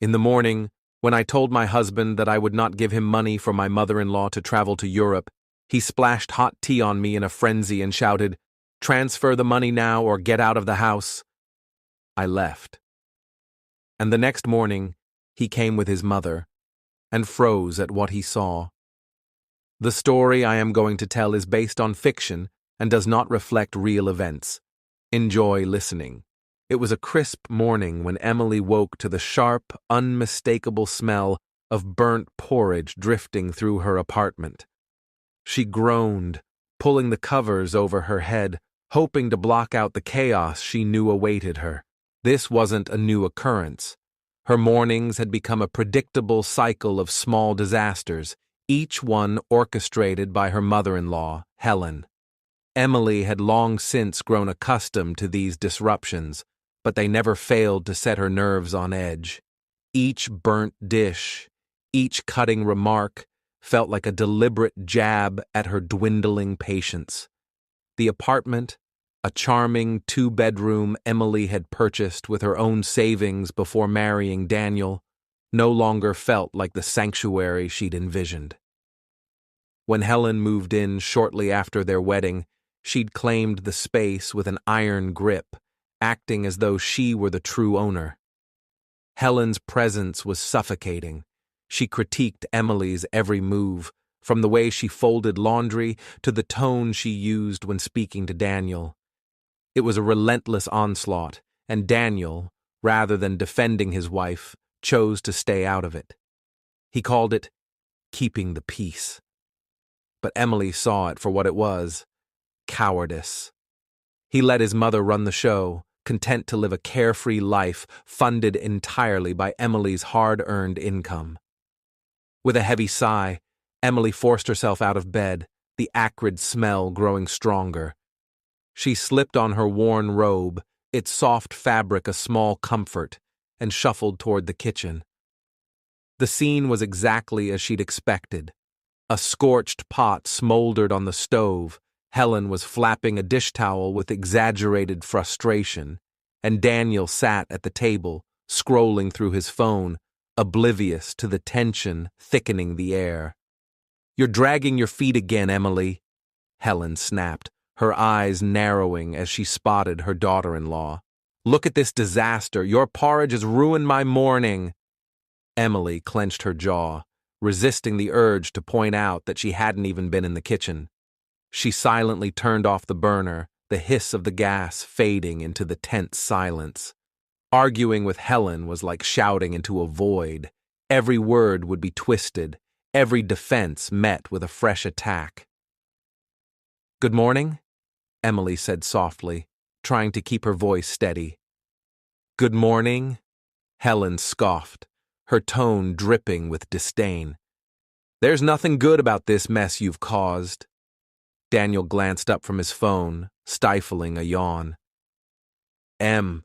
In the morning, when I told my husband that I would not give him money for my mother-in-law to travel to Europe, he splashed hot tea on me in a frenzy and shouted, "Transfer the money now or get out of the house." I left. And the next morning, he came with his mother and froze at what he saw. The story I am going to tell is based on fiction and does not reflect real events. Enjoy listening. It was a crisp morning when Emily woke to the sharp, unmistakable smell of burnt porridge drifting through her apartment. She groaned, pulling the covers over her head, hoping to block out the chaos she knew awaited her. This wasn't a new occurrence. Her mornings had become a predictable cycle of small disasters, each one orchestrated by her mother-in-law, Helen. Emily had long since grown accustomed to these disruptions, but they never failed to set her nerves on edge. Each burnt dish, each cutting remark, felt like a deliberate jab at her dwindling patience. The apartment, a charming two-bedroom Emily had purchased with her own savings before marrying Daniel, no longer felt like the sanctuary she'd envisioned. When Helen moved in shortly after their wedding, she'd claimed the space with an iron grip, acting as though she were the true owner. Helen's presence was suffocating. She critiqued Emily's every move, from the way she folded laundry to the tone she used when speaking to Daniel. It was a relentless onslaught, and Daniel, rather than defending his wife, chose to stay out of it. He called it keeping the peace. But Emily saw it for what it was: cowardice. He let his mother run the show, content to live a carefree life funded entirely by Emily's hard-earned income. With a heavy sigh, Emily forced herself out of bed, the acrid smell growing stronger. She slipped on her worn robe, its soft fabric a small comfort, and shuffled toward the kitchen. The scene was exactly as she'd expected. A scorched pot smoldered on the stove. Helen was flapping a dish towel with exaggerated frustration, and Daniel sat at the table, scrolling through his phone, oblivious to the tension thickening the air. "You're dragging your feet again, Emily," Helen snapped, her eyes narrowing as she spotted her daughter-in-law. "Look at this disaster. Your porridge has ruined my morning." Emily clenched her jaw, resisting the urge to point out that she hadn't even been in the kitchen. She silently turned off the burner, the hiss of the gas fading into the tense silence. Arguing with Helen was like shouting into a void. Every word would be twisted, every defense met with a fresh attack. "Good morning," Emily said softly, trying to keep her voice steady. "Good morning," Helen scoffed, her tone dripping with disdain. "There's nothing good about this mess you've caused." Daniel glanced up from his phone, stifling a yawn. "Em,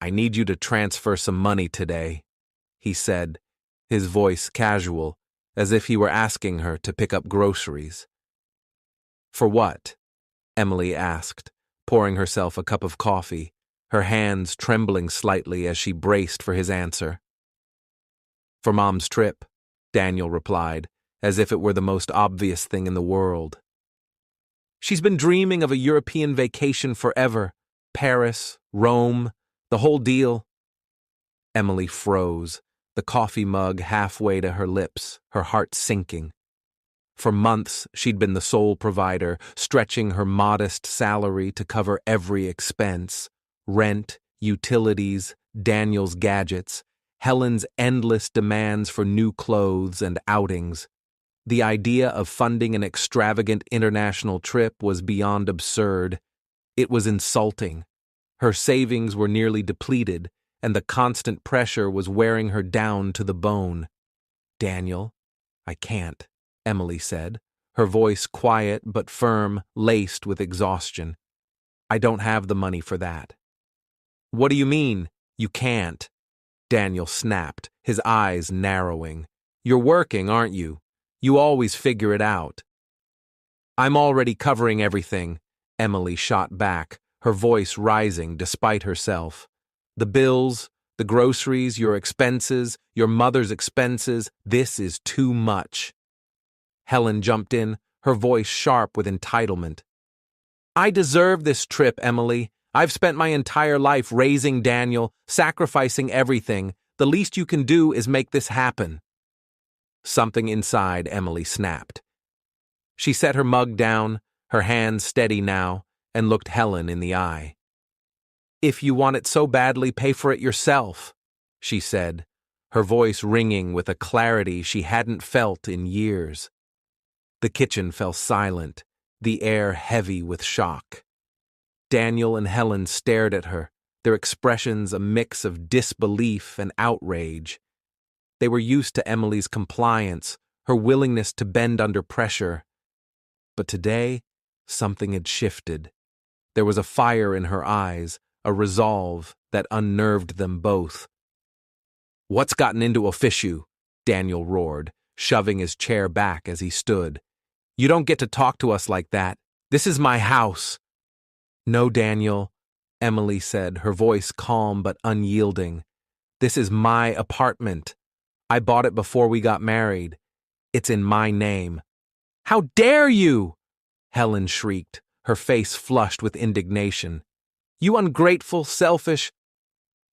I need you to transfer some money today," he said, his voice casual, as if he were asking her to pick up groceries. "For what?" Emily asked, pouring herself a cup of coffee, her hands trembling slightly as she braced for his answer. "For Mom's trip," Daniel replied, as if it were the most obvious thing in the world. "She's been dreaming of a European vacation forever. Paris, Rome, the whole deal." Emily froze, the coffee mug halfway to her lips, her heart sinking. For months, she'd been the sole provider, stretching her modest salary to cover every expense: rent, utilities, Daniel's gadgets, Helen's endless demands for new clothes and outings. The idea of funding an extravagant international trip was beyond absurd. It was insulting. Her savings were nearly depleted, and the constant pressure was wearing her down to the bone. "Daniel, I can't," Emily said, her voice quiet but firm, laced with exhaustion. "I don't have the money for that." "What do you mean, you can't?" Daniel snapped, his eyes narrowing. "You're working, aren't you? You always figure it out." "I'm already covering everything," Emily shot back, her voice rising despite herself. "The bills, The groceries, your expenses, your mother's expenses, this is too much. Helen jumped in, her voice sharp with entitlement. I deserve this trip, Emily. I've spent my entire life raising Daniel, sacrificing everything. The least you can do is make this happen. Something inside Emily snapped. She set her mug down, her hands steady now, and looked Helen in the eye. If you want it so badly, pay for it yourself, she said, her voice ringing with a clarity she hadn't felt in years. The kitchen fell silent, the air heavy with shock. Daniel and Helen stared at her, their expressions a mix of disbelief and outrage. They were used to Emily's compliance, her willingness to bend under pressure. But today, something had shifted. There was a fire in her eyes, a resolve that unnerved them both. What's gotten into a fissue? Daniel roared, shoving his chair back as he stood. You don't get to talk to us like that. This is my house. No, Daniel, Emily said, her voice calm but unyielding. This is my apartment. I bought it before we got married. It's in my name. How dare you? Helen shrieked, her face flushed with indignation. You ungrateful, selfish—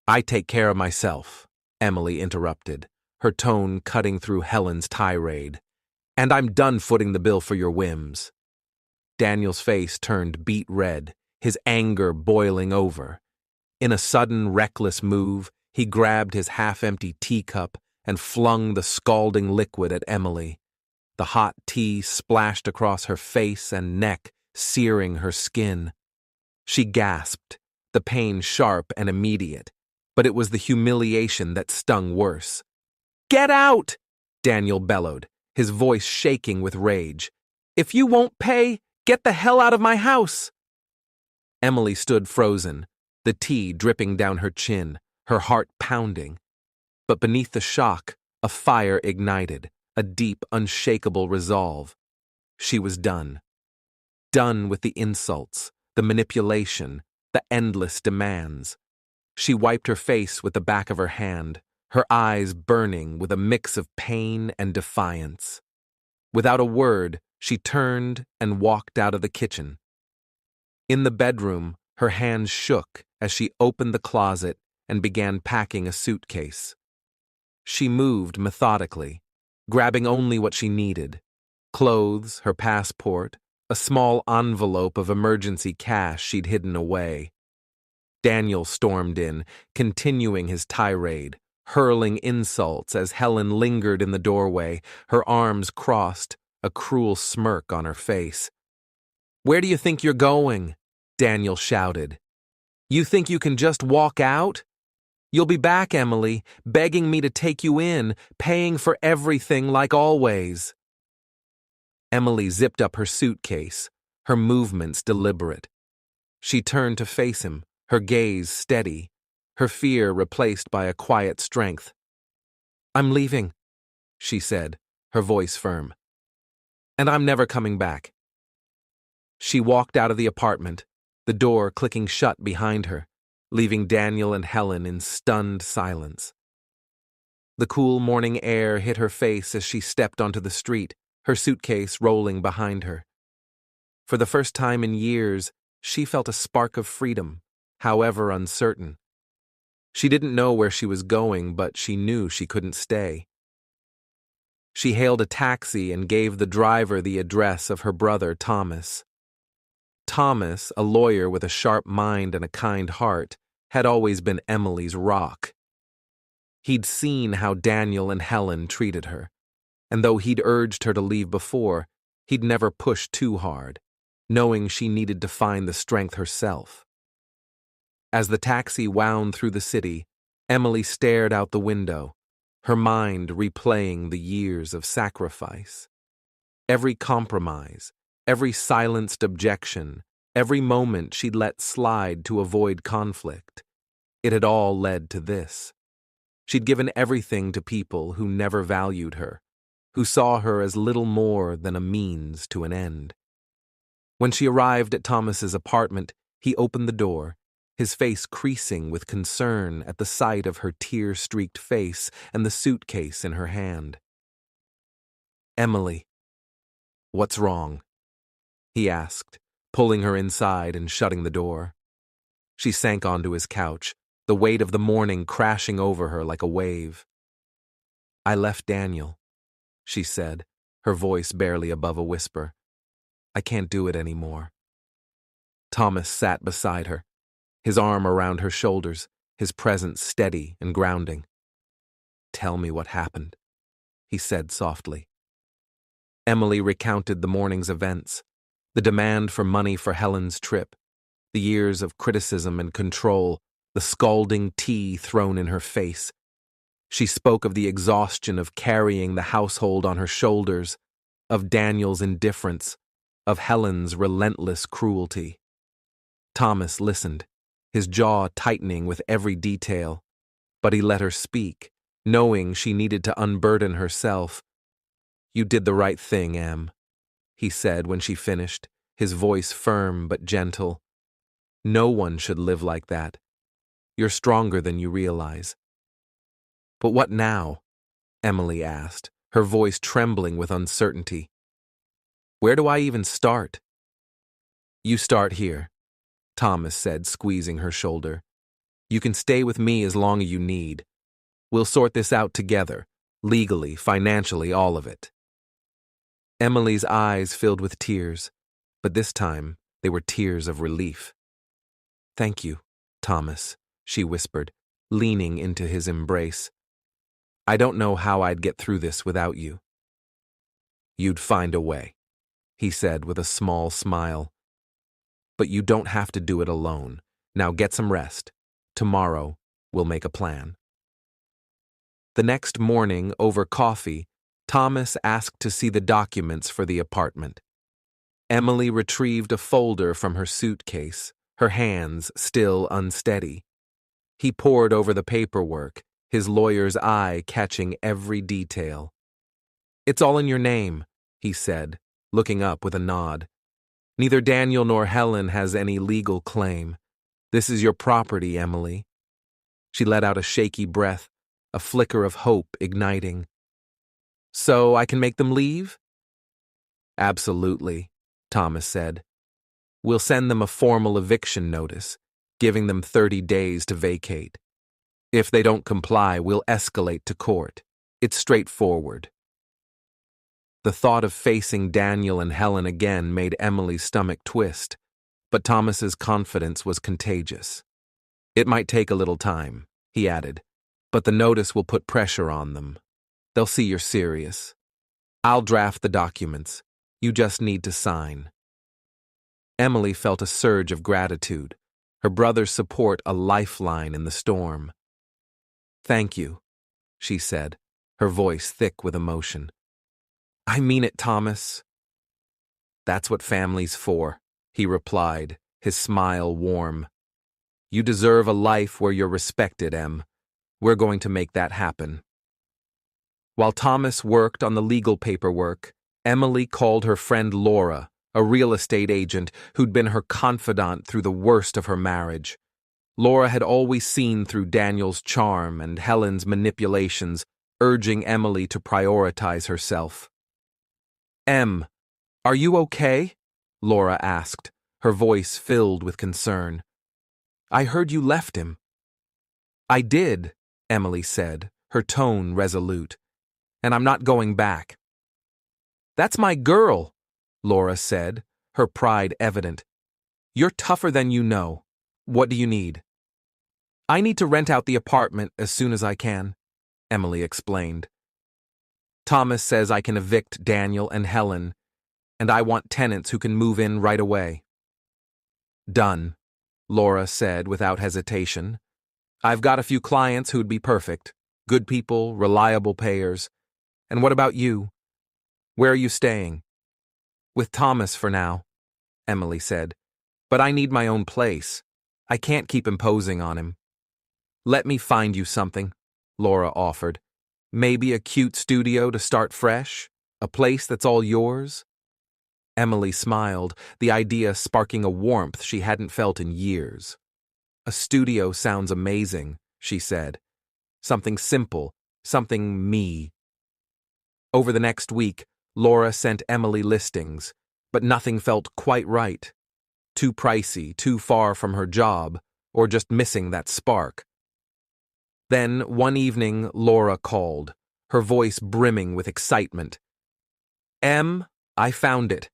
I take care of myself, Emily interrupted, her tone cutting through Helen's tirade. And I'm done footing the bill for your whims. Daniel's face turned beet red, his anger boiling over. In a sudden, reckless move, he grabbed his half-empty teacup and flung the scalding liquid at Emily. The hot tea splashed across her face and neck, searing her skin. She gasped, the pain sharp and immediate, but it was the humiliation that stung worse. Get out! Daniel bellowed, his voice shaking with rage. If you won't pay, get the hell out of my house! Emily stood frozen, the tea dripping down her chin, her heart pounding. But beneath the shock, a fire ignited, a deep, unshakable resolve. She was done. Done with the insults, the manipulation, the endless demands. She wiped her face with the back of her hand, her eyes burning with a mix of pain and defiance. Without a word, she turned and walked out of the kitchen. In the bedroom, her hands shook as she opened the closet and began packing a suitcase. She moved methodically, grabbing only what she needed: clothes, her passport, a small envelope of emergency cash she'd hidden away. Daniel stormed in, continuing his tirade, hurling insults as Helen lingered in the doorway, her arms crossed, a cruel smirk on her face. Where do you think you're going? Daniel shouted. You think you can just walk out? You'll be back, Emily, begging me to take you in, paying for everything like always. Emily zipped up her suitcase, her movements deliberate. She turned to face him, her gaze steady, her fear replaced by a quiet strength. I'm leaving, she said, her voice firm. And I'm never coming back. She walked out of the apartment, the door clicking shut behind her, leaving Daniel and Helen in stunned silence. The cool morning air hit her face as she stepped onto the street, her suitcase rolling behind her. For the first time in years, she felt a spark of freedom, however uncertain. She didn't know where she was going, but she knew she couldn't stay. She hailed a taxi and gave the driver the address of her brother, Thomas. Thomas, a lawyer with a sharp mind and a kind heart, had always been Emily's rock. He'd seen how Daniel and Helen treated her, and though he'd urged her to leave before, he'd never pushed too hard, knowing she needed to find the strength herself. As the taxi wound through the city, Emily stared out the window, her mind replaying the years of sacrifice. Every compromise, every silenced objection, every moment she'd let slide to avoid conflict. It had all led to this. She'd given everything to people who never valued her, who saw her as little more than a means to an end. When she arrived at Thomas's apartment, he opened the door, his face creasing with concern at the sight of her tear-streaked face and the suitcase in her hand. "Emily, what's wrong?" he asked, pulling her inside and shutting the door. She sank onto his couch, the weight of the morning crashing over her like a wave. "I left Daniel," she said, her voice barely above a whisper. "I can't do it anymore." Thomas sat beside her, his arm around her shoulders, his presence steady and grounding. "Tell me what happened," he said softly. Emily recounted the morning's events, the demand for money for Helen's trip, the years of criticism and control, the scalding tea thrown in her face. She spoke of the exhaustion of carrying the household on her shoulders, of Daniel's indifference, of Helen's relentless cruelty. Thomas listened, his jaw tightening with every detail, but he let her speak, knowing she needed to unburden herself. "You did the right thing, Em," he said when she finished, his voice firm but gentle. "No one should live like that. You're stronger than you realize." "But what now?" Emily asked, her voice trembling with uncertainty. "Where do I even start?" "You start here," Thomas said, squeezing her shoulder. "You can stay with me as long as you need. We'll sort this out together, legally, financially, all of it." Emily's eyes filled with tears, but this time they were tears of relief. "Thank you, Thomas," she whispered, leaning into his embrace. "I don't know how I'd get through this without you." "You'd find a way," he said with a small smile. "But you don't have to do it alone. Now get some rest. Tomorrow, we'll make a plan." The next morning, over coffee, Thomas asked to see the documents for the apartment. Emily retrieved a folder from her suitcase, her hands still unsteady. He pored over the paperwork, his lawyer's eye catching every detail. "It's all in your name," he said, looking up with a nod. "Neither Daniel nor Helen has any legal claim. This is your property, Emily." She let out a shaky breath, a flicker of hope igniting. "So I can make them leave?" "Absolutely," Thomas said. "We'll send them a formal eviction notice, giving them 30 days to vacate. If they don't comply, we'll escalate to court. It's straightforward." The thought of facing Daniel and Helen again made Emily's stomach twist, but Thomas's confidence was contagious. "It might take a little time," he added, "but the notice will put pressure on them. They'll see you're serious. I'll draft the documents. You just need to sign." Emily felt a surge of gratitude, her brother's support a lifeline in the storm. "Thank you," she said, her voice thick with emotion. "I mean it, Thomas." "That's what family's for," he replied, his smile warm. "You deserve a life where you're respected, Em. We're going to make that happen." While Thomas worked on the legal paperwork, Emily called her friend Laura, a real estate agent who'd been her confidant through the worst of her marriage. Laura had always seen through Daniel's charm and Helen's manipulations, urging Emily to prioritize herself. "Em, are you okay?" Laura asked, her voice filled with concern. "I heard you left him." "I did," Emily said, her tone resolute. "And I'm not going back." "That's my girl," Laura said, her pride evident. "You're tougher than you know. What do you need?" "I need to rent out the apartment as soon as I can," Emily explained. "Thomas says I can evict Daniel and Helen, and I want tenants who can move in right away." "Done," Laura said without hesitation. "I've got a few clients who'd be perfect. Good people, reliable payers. And what about you? Where are you staying?" "With Thomas for now," Emily said. "But I need my own place. I can't keep imposing on him." "Let me find you something," Laura offered. "Maybe a cute studio to start fresh? A place that's all yours?" Emily smiled, the idea sparking a warmth she hadn't felt in years. A studio sounds amazing, she said. Something simple, something me. Over the next week, Laura sent Emily listings, but nothing felt quite right. Too pricey, too far from her job, or just missing that spark. Then, one evening, Laura called, her voice brimming with excitement. Em, I found it.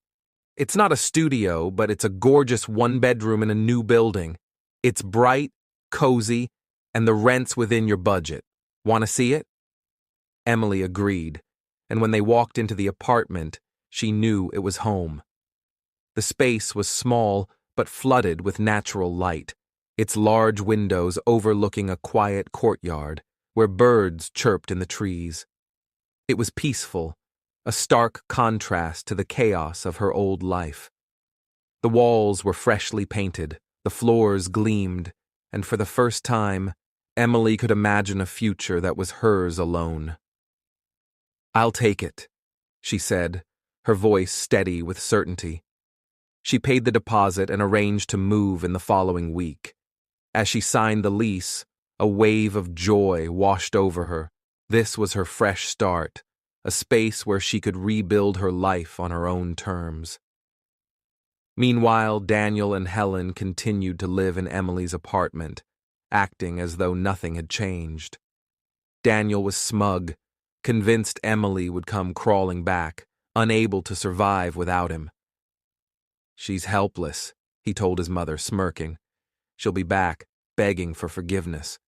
It's not a studio, but it's a gorgeous one-bedroom in a new building. It's bright, cozy, and the rent's within your budget. Want to see it? Emily agreed, and when they walked into the apartment, she knew it was home. The space was small, but flooded with natural light, its large windows overlooking a quiet courtyard where birds chirped in the trees. It was peaceful, a stark contrast to the chaos of her old life. The walls were freshly painted, the floors gleamed, and for the first time, Emily could imagine a future that was hers alone. I'll take it, she said, her voice steady with certainty. She paid the deposit and arranged to move in the following week. As she signed the lease, a wave of joy washed over her. This was her fresh start, a space where she could rebuild her life on her own terms. Meanwhile, Daniel and Helen continued to live in Emily's apartment, acting as though nothing had changed. Daniel was smug, convinced Emily would come crawling back, unable to survive without him. She's helpless, he told his mother, smirking. She'll be back, begging for forgiveness.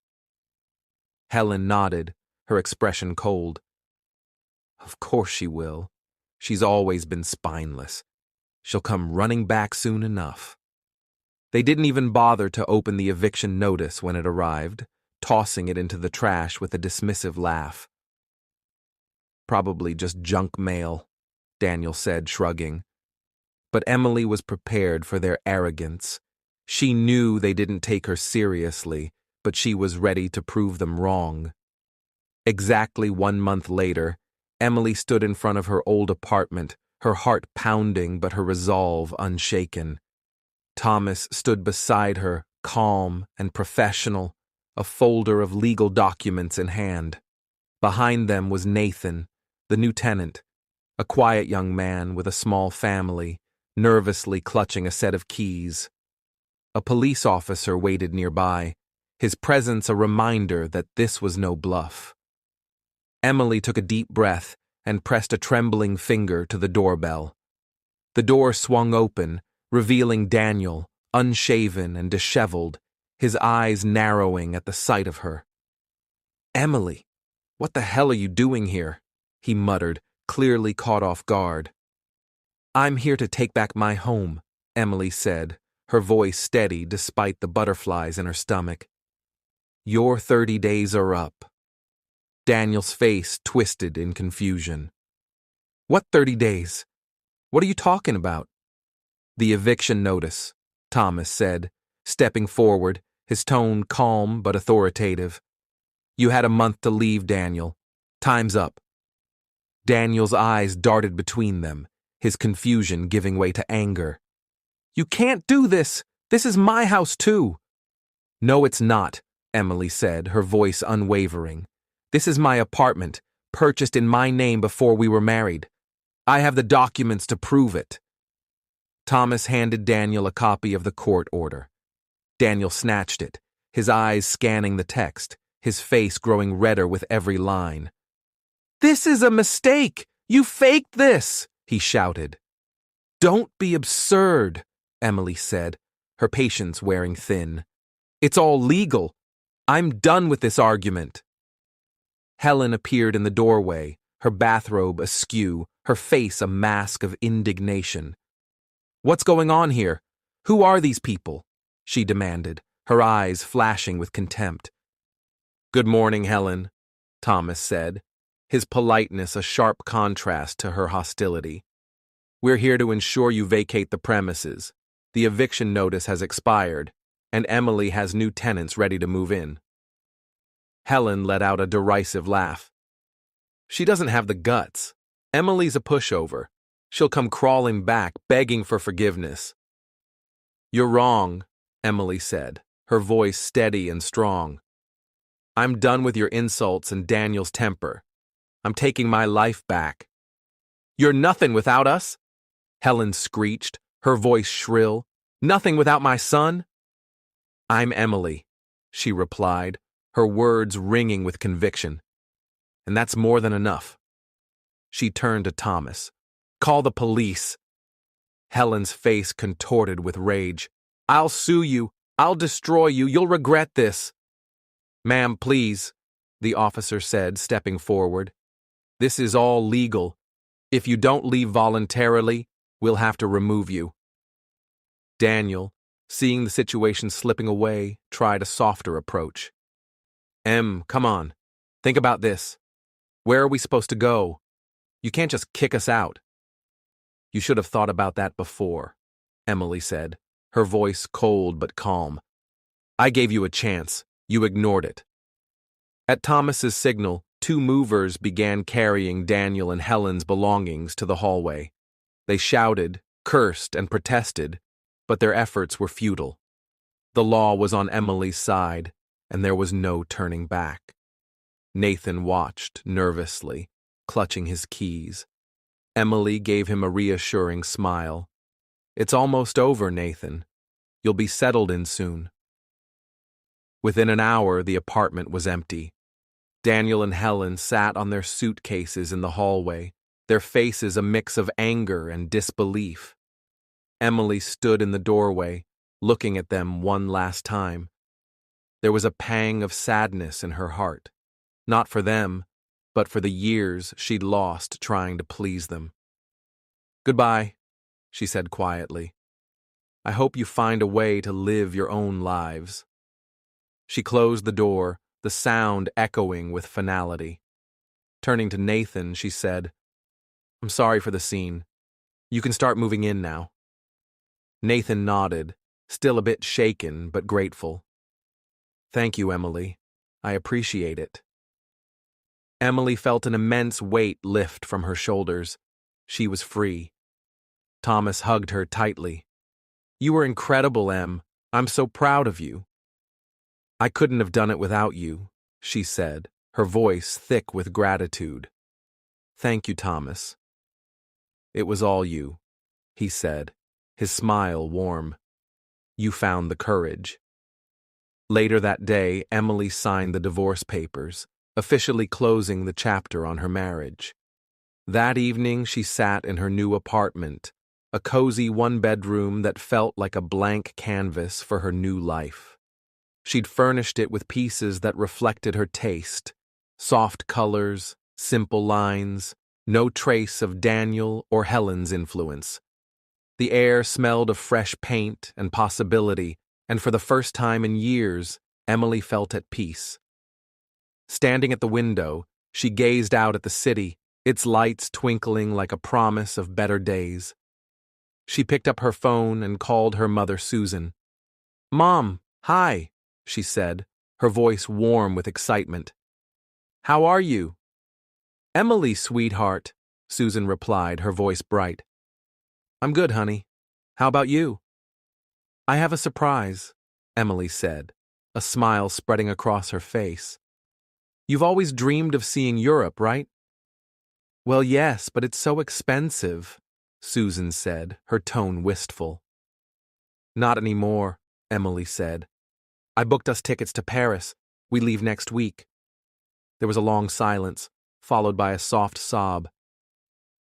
Helen nodded, her expression cold. Of course she will. She's always been spineless. She'll come running back soon enough. They didn't even bother to open the eviction notice when it arrived, tossing it into the trash with a dismissive laugh. Probably just junk mail, Daniel said, shrugging. But Emily was prepared for their arrogance. She knew they didn't take her seriously, but she was ready to prove them wrong. Exactly 1 month later, Emily stood in front of her old apartment, her heart pounding but her resolve unshaken. Thomas stood beside her, calm and professional, a folder of legal documents in hand. Behind them was Nathan, the new tenant, a quiet young man with a small family, nervously clutching a set of keys. A police officer waited nearby, his presence a reminder that this was no bluff. Emily took a deep breath and pressed a trembling finger to the doorbell. The door swung open, revealing Daniel, unshaven and disheveled, his eyes narrowing at the sight of her. Emily, what the hell are you doing here? He muttered, clearly caught off guard. I'm here to take back my home, Emily said, her voice steady despite the butterflies in her stomach. Your 30 days are up. Daniel's face twisted in confusion. What 30 days? What are you talking about? The eviction notice, Thomas said, stepping forward, his tone calm but authoritative. You had a month to leave, Daniel. Time's up. Daniel's eyes darted between them, his confusion giving way to anger. You can't do this! This is my house, too! No, it's not, Emily said, her voice unwavering. This is my apartment, purchased in my name before we were married. I have the documents to prove it. Thomas handed Daniel a copy of the court order. Daniel snatched it, his eyes scanning the text, his face growing redder with every line. This is a mistake! You faked this! He shouted. Don't be absurd, Emily said, her patience wearing thin. It's all legal. I'm done with this argument. Helen appeared in the doorway, her bathrobe askew, her face a mask of indignation. What's going on here? Who are these people? She demanded, her eyes flashing with contempt. Good morning, Helen, Thomas said, his politeness a sharp contrast to her hostility. We're here to ensure you vacate the premises. The eviction notice has expired, and Emily has new tenants ready to move in. Helen let out a derisive laugh. She doesn't have the guts. Emily's a pushover. She'll come crawling back, begging for forgiveness. You're wrong, Emily said, her voice steady and strong. I'm done with your insults and Daniel's temper. I'm taking my life back. You're nothing without us? Helen screeched, her voice shrill. Nothing without my son? I'm Emily, she replied, her words ringing with conviction. And that's more than enough. She turned to Thomas. Call the police. Helen's face contorted with rage. I'll sue you. I'll destroy you. You'll regret this. Ma'am, please, the officer said, stepping forward. This is all legal. If you don't leave voluntarily, we'll have to remove you. Daniel, seeing the situation slipping away, tried a softer approach. Em, come on. Think about this. Where are we supposed to go? You can't just kick us out. You should have thought about that before, Emily said, her voice cold but calm. I gave you a chance. You ignored it. At Thomas's signal, 2 movers began carrying Daniel and Helen's belongings to the hallway. They shouted, cursed, and protested, but their efforts were futile. The law was on Emily's side, and there was no turning back. Nathan watched nervously, clutching his keys. Emily gave him a reassuring smile. It's almost over, Nathan. You'll be settled in soon. Within an hour, the apartment was empty. Daniel and Helen sat on their suitcases in the hallway, their faces a mix of anger and disbelief. Emily stood in the doorway, looking at them one last time. There was a pang of sadness in her heart, not for them, but for the years she'd lost trying to please them. Goodbye, she said quietly. I hope you find a way to live your own lives. She closed the door, the sound echoing with finality. Turning to Nathan, she said, I'm sorry for the scene. You can start moving in now. Nathan nodded, still a bit shaken but grateful. Thank you, Emily. I appreciate it. Emily felt an immense weight lift from her shoulders. She was free. Thomas hugged her tightly. You were incredible, Em. I'm so proud of you. I couldn't have done it without you, she said, her voice thick with gratitude. Thank you, Thomas. It was all you, he said, his smile warm. You found the courage. Later that day, Emily signed the divorce papers, officially closing the chapter on her marriage. That evening, she sat in her new apartment, a cozy 1-bedroom that felt like a blank canvas for her new life. She'd furnished it with pieces that reflected her taste, soft colors, simple lines, no trace of Daniel or Helen's influence. The air smelled of fresh paint and possibility, and for the first time in years, Emily felt at peace. Standing at the window, she gazed out at the city, its lights twinkling like a promise of better days. She picked up her phone and called her mother, Susan. Mom, hi, she said, her voice warm with excitement. How are you? Emily, sweetheart, Susan replied, her voice bright. I'm good, honey. How about you? I have a surprise, Emily said, a smile spreading across her face. You've always dreamed of seeing Europe, right? Well, yes, but it's so expensive, Susan said, her tone wistful. Not anymore, Emily said. I booked us tickets to Paris. We leave next week. There was a long silence, followed by a soft sob.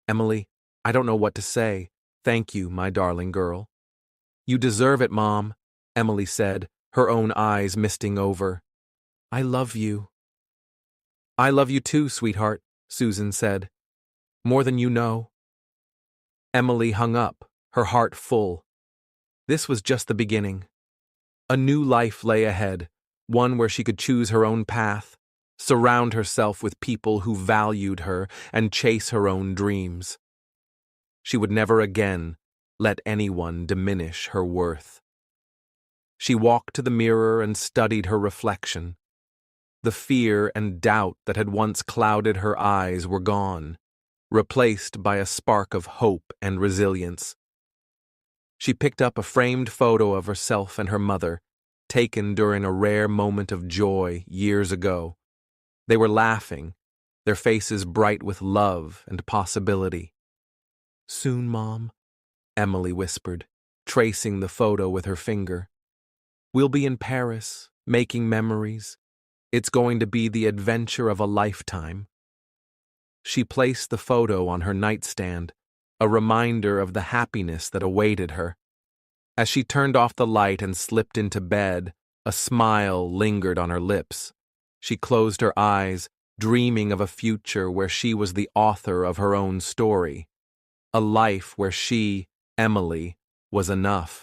Emily, I don't know what to say. Thank you, my darling girl. You deserve it, Mom, Emily said, her own eyes misting over. I love you. I love you too, sweetheart, Susan said. More than you know. Emily hung up, her heart full. This was just the beginning. A new life lay ahead, one where she could choose her own path, surround herself with people who valued her, and chase her own dreams. She would never again let anyone diminish her worth. She walked to the mirror and studied her reflection. The fear and doubt that had once clouded her eyes were gone, replaced by a spark of hope and resilience. She picked up a framed photo of herself and her mother, taken during a rare moment of joy years ago. They were laughing, their faces bright with love and possibility. "Soon, Mom," Emily whispered, tracing the photo with her finger. "We'll be in Paris, making memories. It's going to be the adventure of a lifetime." She placed the photo on her nightstand, a reminder of the happiness that awaited her. As she turned off the light and slipped into bed, a smile lingered on her lips. She closed her eyes, dreaming of a future where she was the author of her own story. A life where she, Emily, was enough.